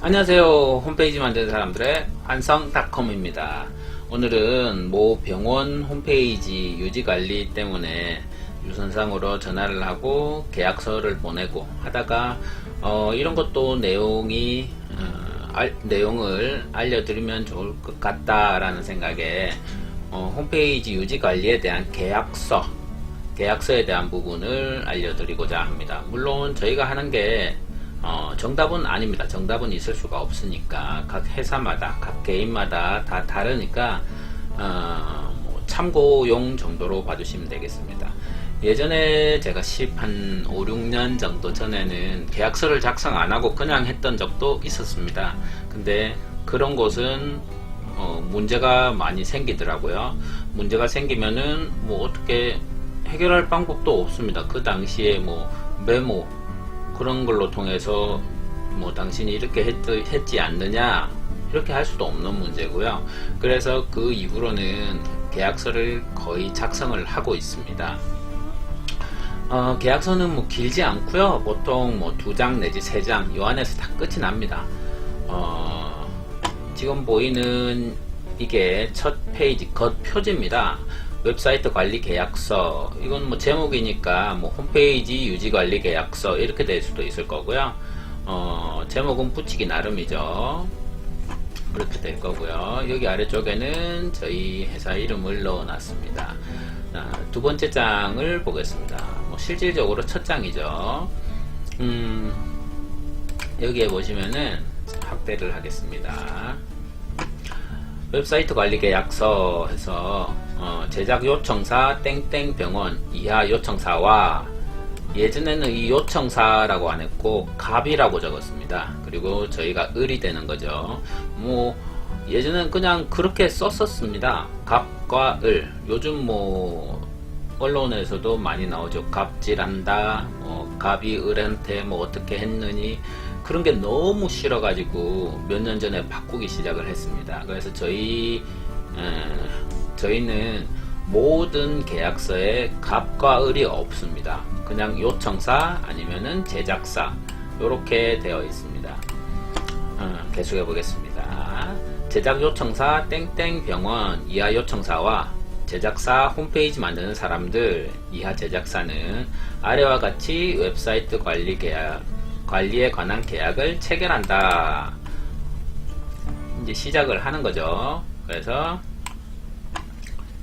안녕하세요. 홈페이지 만드는 사람들의 환성닷컴입니다. 오늘은 모 병원 홈페이지 유지관리 때문에 유선상으로 전화를 하고 계약서를 보내고 하다가 이런 것도 내용을 알려드리면 좋을 것 같다라는 생각에 홈페이지 유지관리에 대한 계약서에 대한 부분을 알려드리고자 합니다. 물론 저희가 하는 게 정답은 아닙니다. 정답은 있을 수가 없으니까 각 회사마다 각 개인마다 다 다르니까 참고용 정도로 봐주시면 되겠습니다. 예전에 제가 한 5, 6년 정도 전에는 계약서를 작성 안하고 그냥 했던 적도 있었습니다. 근데 그런 곳은 문제가 많이 생기더라고요. 문제가 생기면은 어떻게 해결할 방법도 없습니다. 그 당시에 메모 그런 걸로 통해서 당신이 이렇게 했지 않느냐 이렇게 할 수도 없는 문제고요. 그래서 그 이후로는 계약서를 거의 작성을 하고 있습니다. 계약서는 길지 않고요. 보통 2장 내지 3장 요 안에서 다 끝이 납니다. 지금 보이는 이게 첫 페이지 겉표지입니다. 웹사이트 관리 계약서, 이건 제목이니까 홈페이지 유지 관리 계약서 이렇게 될 수도 있을 거고요. 제목은 붙이기 나름이죠. 그렇게 될 거고요. 여기 아래쪽에는 저희 회사 이름을 넣어 놨습니다. 두 번째 장을 보겠습니다. 실질적으로 첫 장이죠. 여기에 보시면은 확대를 하겠습니다. 웹사이트 관리 계약서 해서 제작 요청사 땡땡병원 이하 요청사와, 예전에는 이 요청사라고 안 했고 갑이라고 적었습니다. 그리고 저희가 을이 되는 거죠. 예전에는 그냥 그렇게 썼었습니다. 갑과 을. 요즘 언론에서도 많이 나오죠. 갑질한다, 갑이 을한테 어떻게 했느니, 그런 게 너무 싫어가지고 몇 년 전에 바꾸기 시작을 했습니다. 그래서 저희는 모든 계약서에 갑과 을이 없습니다. 그냥 요청사 아니면은 제작사 이렇게 되어 있습니다. 계속해 보겠습니다. 제작 요청사 땡땡병원 이하 요청사와 제작사 홈페이지 만드는 사람들 이하 제작사는 아래와 같이 웹사이트 관리에 관한 계약을 체결한다. 이제 시작을 하는 거죠. 그래서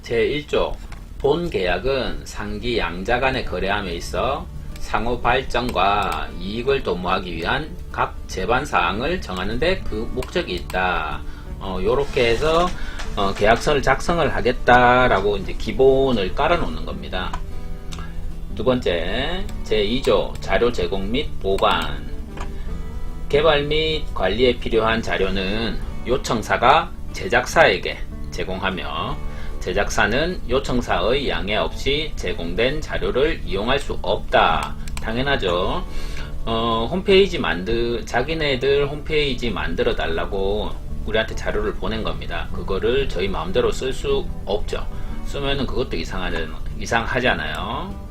제1조 본 계약은 상기 양자 간의 거래함에 있어 상호 발전과 이익을 도모하기 위한 각 제반 사항을 정하는 데 그 목적이 있다. 요렇게 해서 계약서를 작성을 하겠다라고 이제 기본을 깔아 놓는 겁니다. 두 번째, 제2조 자료 제공 및 보관. 개발 및 관리에 필요한 자료는 요청사가 제작사에게 제공하며 제작사는 요청사의 양해 없이 제공된 자료를 이용할 수 없다. 당연하죠. 자기네들 홈페이지 만들어 달라고 우리한테 자료를 보낸 겁니다. 그거를 저희 마음대로 쓸 수 없죠. 쓰면은 그것도 이상하잖아요.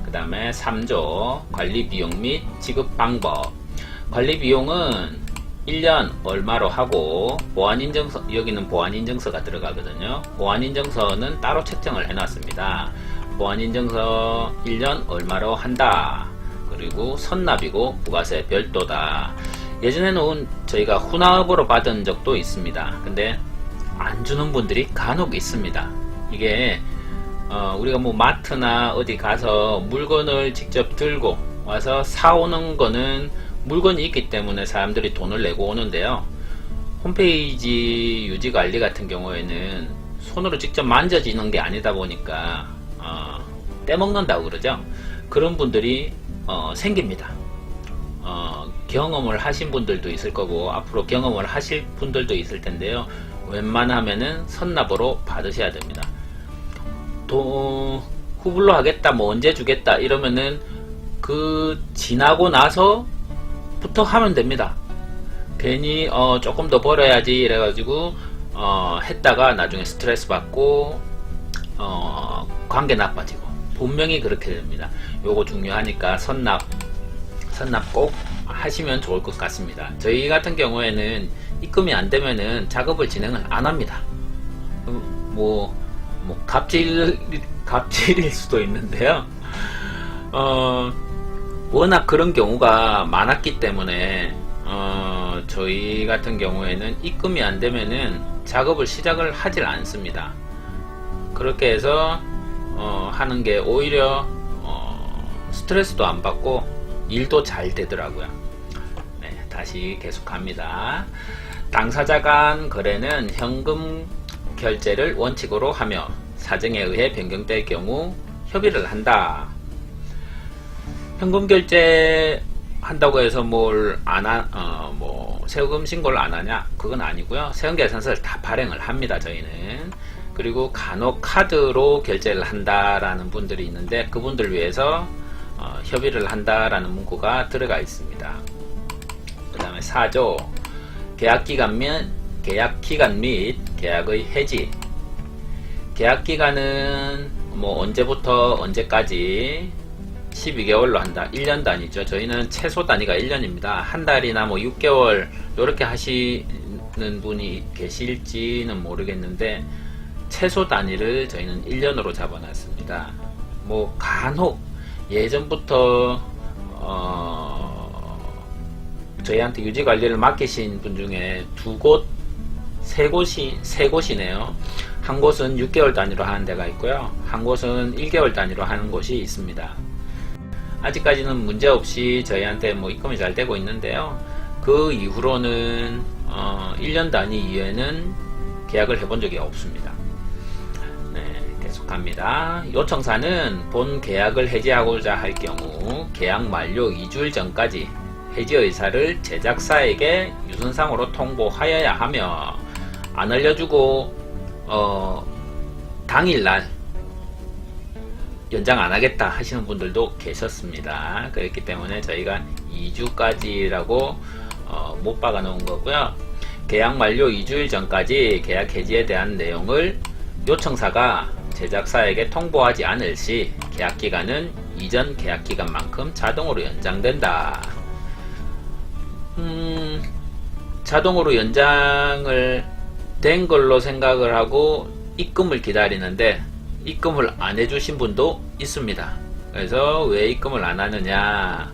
그 다음에 3조 관리 비용 및 지급 방법. 관리 비용은 1년 얼마로 하고 보안인증서, 여기는 보안인증서가 들어가거든요. 보안인증서는 따로 책정을 해놨습니다. 보안인증서 1년 얼마로 한다. 그리고 선납이고 부가세 별도다. 예전에는 저희가 후납으로 받은 적도 있습니다. 근데 안 주는 분들이 간혹 있습니다. 이게 우리가 마트나 어디 가서 물건을 직접 들고 와서 사오는 거는 물건이 있기 때문에 사람들이 돈을 내고 오는데요. 홈페이지 유지 관리 같은 경우에는 손으로 직접 만져지는 게 아니다 보니까 떼먹는다고 그러죠. 그런 분들이 생깁니다. 경험을 하신 분들도 있을 거고 앞으로 경험을 하실 분들도 있을 텐데요. 웬만하면은 선납으로 받으셔야 됩니다. 후불로 하겠다, 언제 주겠다 이러면은 지나고 나서부터 하면 됩니다. 괜히 조금 더 벌어야지 이래가지고 했다가 나중에 스트레스 받고 관계 나빠지고 분명히 그렇게 됩니다. 요거 중요하니까 선납 꼭 하시면 좋을 것 같습니다. 저희 같은 경우에는 입금이 안 되면은 작업을 진행을 안 합니다. 갑질일 수도 있는데요. 워낙 그런 경우가 많았기 때문에 저희 같은 경우에는 입금이 안 되면은 작업을 시작을 하질 않습니다. 그렇게 해서 하는 게 오히려 스트레스도 안 받고 일도 잘 되더라고요. 네, 다시 계속합니다. 당사자 간 거래는 현금 결제를 원칙으로 하며 사정에 의해 변경될 경우 협의를 한다. 현금 결제 한다고 해서 세금 신고를 안 하냐? 그건 아니고요. 세금 계산서를 다 발행을 합니다, 저희는. 그리고 간혹 카드로 결제를 한다라는 분들이 있는데 그분들 위해서 협의를 한다라는 문구가 들어가 있습니다. 그 다음에 4조 계약기간 및 계약의 해지. 계약기간은 언제부터 언제까지 12개월로 한다. 1년 단위죠. 저희는 최소 단위가 1년입니다. 한 달이나 6개월 이렇게 하시는 분이 계실지는 모르겠는데 최소 단위를 저희는 1년으로 잡아놨습니다. 간혹 예전부터 저희한테 유지관리를 맡기신 분 중에 세 곳이네요. 한 곳은 6개월 단위로 하는 데가 있고요. 한 곳은 1개월 단위로 하는 곳이 있습니다. 아직까지는 문제없이 저희한테 입금이 잘 되고 있는데요. 그 이후로는 1년 단위 이후에는 계약을 해본 적이 없습니다. 네, 계속합니다. 요청사는 본 계약을 해지하고자 할 경우 계약 만료 2주일 전까지 해지 의사를 제작사에게 유선상으로 통보하여야 하며 안 알려주고 당일날 연장 안 하겠다 하시는 분들도 계셨습니다. 그렇기 때문에 저희가 2주까지라고 못 박아 놓은 거고요. 계약 만료 2주일 전까지 계약 해지에 대한 내용을 요청사가 제작사에게 통보하지 않을 시 계약기간은 이전 계약기간만큼 자동으로 연장된다. 자동으로 연장을 된 걸로 생각을 하고 입금을 기다리는데 입금을 안 해주신 분도 있습니다. 그래서 왜 입금을 안 하느냐,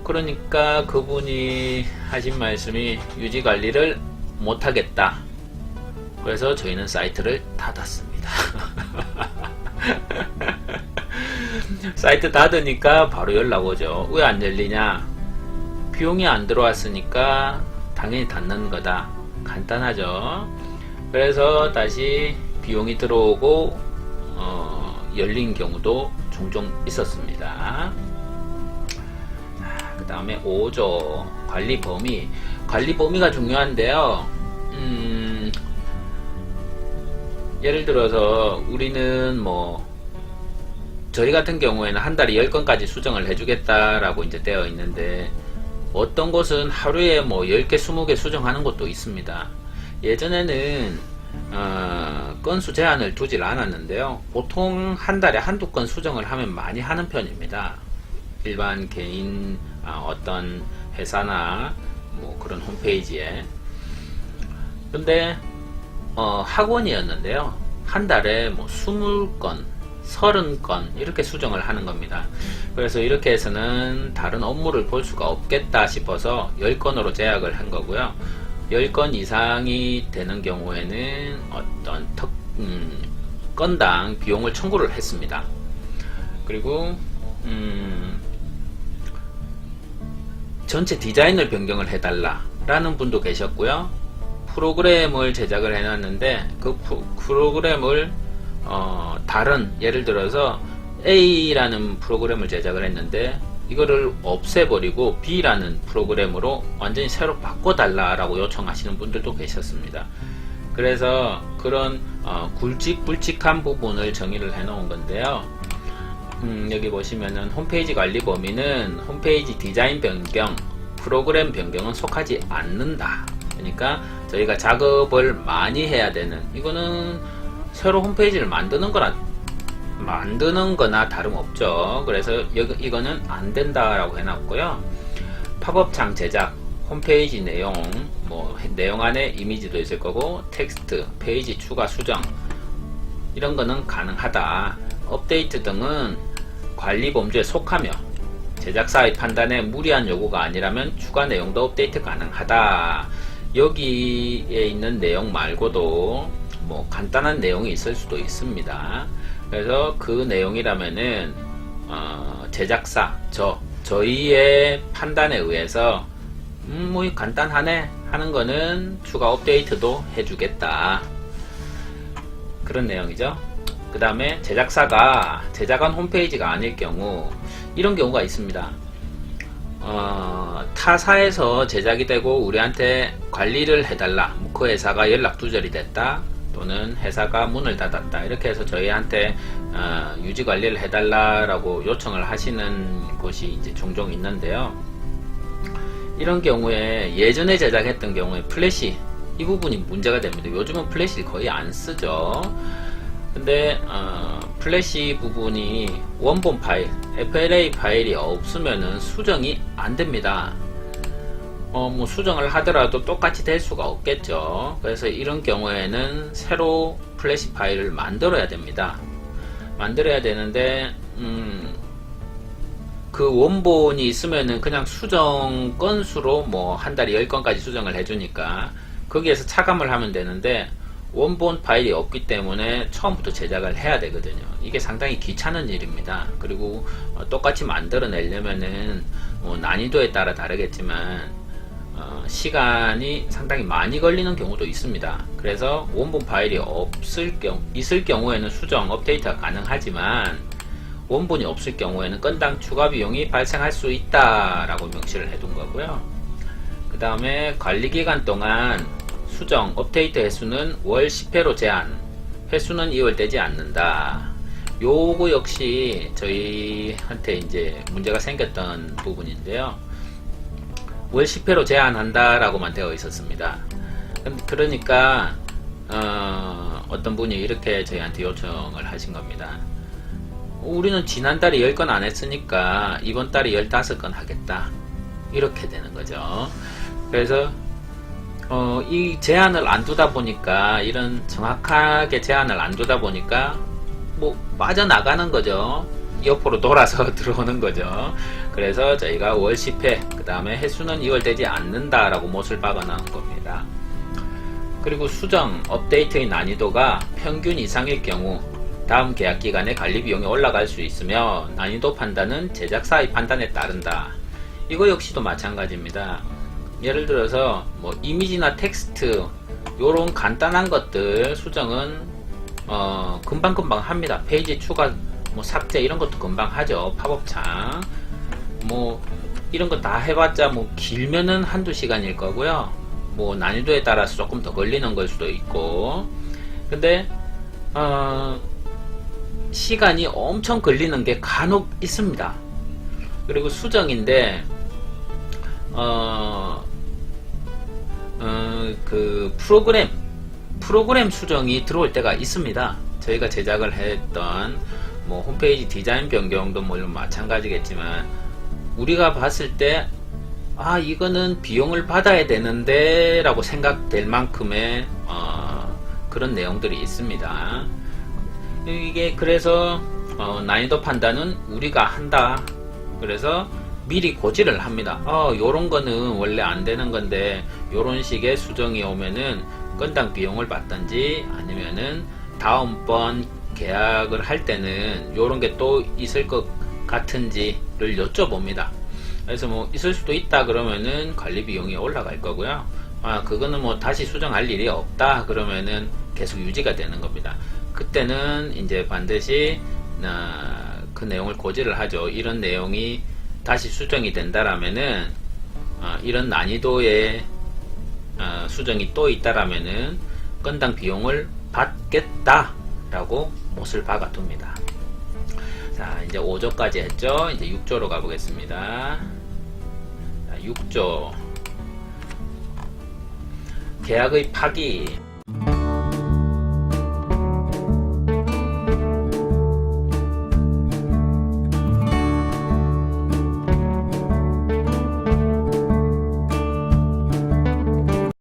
그러니까 그분이 하신 말씀이 유지관리를 못하겠다. 그래서 저희는 사이트를 닫았습니다. 사이트 닫으니까 바로 연락 오죠. 왜 안 열리냐? 비용이 안 들어왔으니까 당연히 닫는 거다. 간단하죠. 그래서 다시 비용이 들어오고 열린 경우도 종종 있었습니다. 그 다음에 5조 관리 범위. 관리 범위가 중요한데요. 예를 들어서 우리는 저희 같은 경우에는 한 달에 10건까지 수정을 해주겠다라고 이제 되어 있는데 어떤 곳은 하루에 10개, 20개 수정하는 곳도 있습니다. 예전에는 건수 제한을 두질 않았는데요. 보통 한 달에 한두 건 수정을 하면 많이 하는 편입니다. 일반 개인 어떤 회사나 그런 홈페이지에. 근데 학원이었는데요. 한 달에 20건, 30건 이렇게 수정을 하는 겁니다. 그래서 이렇게 해서는 다른 업무를 볼 수가 없겠다 싶어서 10건으로 제약을 한 거고요. 10건 이상이 되는 경우에는 어떤 건당 비용을 청구를 했습니다. 그리고 전체 디자인을 변경을 해달라 라는 분도 계셨고요. 프로그램을 제작을 해놨는데 그 프로그램을 다른, 예를 들어서 A라는 프로그램을 제작을 했는데 이거를 없애버리고 B라는 프로그램으로 완전히 새로 바꿔달라라고 요청하시는 분들도 계셨습니다. 그래서 그런 굵직굵직한 부분을 정의를 해놓은 건데요. 여기 보시면은 홈페이지 관리 범위는 홈페이지 디자인 변경, 프로그램 변경은 속하지 않는다. 그러니까 저희가 작업을 많이 해야 되는, 이거는 새로 홈페이지를 만드는 거랑 만드는 거나 다름없죠. 그래서 이거는 안 된다라고 해놨고요. 팝업창 제작, 홈페이지 내용, 뭐 내용 안에 이미지도 있을 거고, 텍스트, 페이지 추가, 수정 이런 거는 가능하다. 업데이트 등은 관리 범주에 속하며 제작사의 판단에 무리한 요구가 아니라면 추가 내용도 업데이트 가능하다. 여기에 있는 내용 말고도 뭐 간단한 내용이 있을 수도 있습니다. 그래서 그 내용이라면은 제작사 저희의 판단에 의해서 뭐 간단하네 하는 거는 추가 업데이트도 해주겠다, 그런 내용이죠. 그 다음에 제작사가 제작한 홈페이지가 아닐 경우, 이런 경우가 있습니다. 타사에서 제작이 되고 우리한테 관리를 해달라, 그 회사가 연락 두절이 됐다, 또는 회사가 문을 닫았다, 이렇게 해서 저희한테 유지 관리를 해달라라고 요청을 하시는 곳이 이제 종종 있는데요. 이런 경우에 예전에 제작했던 경우에 플래시 이 부분이 문제가 됩니다. 요즘은 플래시 거의 안 쓰죠. 근데 플래시 부분이 원본 파일, FLA 파일이 없으면은 수정이 안 됩니다. 뭐 수정을 하더라도 똑같이 될 수가 없겠죠. 그래서 이런 경우에는 새로 플래시 파일을 만들어야 됩니다. 만들어야 되는데 그 원본이 있으면은 그냥 수정 건수로 뭐 한 달에 10건까지 수정을 해주니까 거기에서 차감을 하면 되는데, 원본 파일이 없기 때문에 처음부터 제작을 해야 되거든요. 이게 상당히 귀찮은 일입니다. 그리고 똑같이 만들어내려면은 난이도에 따라 다르겠지만 시간이 상당히 많이 걸리는 경우도 있습니다. 그래서 원본 파일이 있을 경우에는 수정, 업데이트가 가능하지만 원본이 없을 경우에는 건당 추가 비용이 발생할 수 있다라고 명시를 해둔 거고요. 그 다음에 관리기간 동안 수정, 업데이트 횟수는 월 10회로 제한, 횟수는 이월되지 않는다. 요거 역시 저희한테 이제 문제가 생겼던 부분인데요. 월 10회로 제한한다 라고만 되어 있었습니다. 그러니까 어떤 분이 이렇게 저희한테 요청을 하신 겁니다. 우리는 지난달에 10건 안 했으니까 이번 달에 15건 하겠다, 이렇게 되는 거죠. 그래서 이 제한을 안 두다 보니까, 이런 정확하게 제한을 안 두다 보니까 뭐 빠져나가는 거죠. 옆으로 돌아서 들어오는 거죠. 그래서 저희가 월 10회, 그 다음에 횟수는 이월되지 않는다 라고 못을 박아 놓은 겁니다. 그리고 수정, 업데이트의 난이도가 평균 이상일 경우 다음 계약 기간에 관리 비용이 올라갈 수 있으며 난이도 판단은 제작사의 판단에 따른다. 이거 역시도 마찬가지입니다. 예를 들어서 뭐 이미지나 텍스트 요런 간단한 것들 수정은 금방금방 합니다. 페이지 추가, 뭐 삭제 이런 것도 금방 하죠. 팝업창 뭐 이런 거 다 해봤자 뭐 길면은 한두 시간일 거고요. 뭐 난이도에 따라서 조금 더 걸리는 걸 수도 있고, 근데 시간이 엄청 걸리는 게 간혹 있습니다. 그리고 수정인데 그 프로그램 수정이 들어올 때가 있습니다. 저희가 제작을 했던 뭐 홈페이지 디자인 변경도 물론 마찬가지겠지만, 우리가 봤을 때 이거는 비용을 받아야 되는데 라고 생각될 만큼의 그런 내용들이 있습니다. 이게 그래서 난이도 판단은 우리가 한다. 그래서 미리 고지를 합니다. 요런 거는 원래 안 되는 건데 요런 식의 수정이 오면은 건당 비용을 받든지, 아니면은 다음번 계약을 할 때는 요런 게 또 있을 것 같은지를 여쭤봅니다. 그래서 뭐 있을 수도 있다 그러면은 관리 비용이 올라갈 거고요. 그거는 뭐 다시 수정할 일이 없다 그러면은 계속 유지가 되는 겁니다. 그때는 이제 반드시 그 내용을 고지를 하죠. 이런 내용이 다시 수정이 된다라면은 이런 난이도의 수정이 또 있다라면은 건당 비용을 받겠다라고 못을 박아 둡니다. 자, 이제 5조까지 했죠. 이제 6조로 가보겠습니다. 6조 계약의 파기.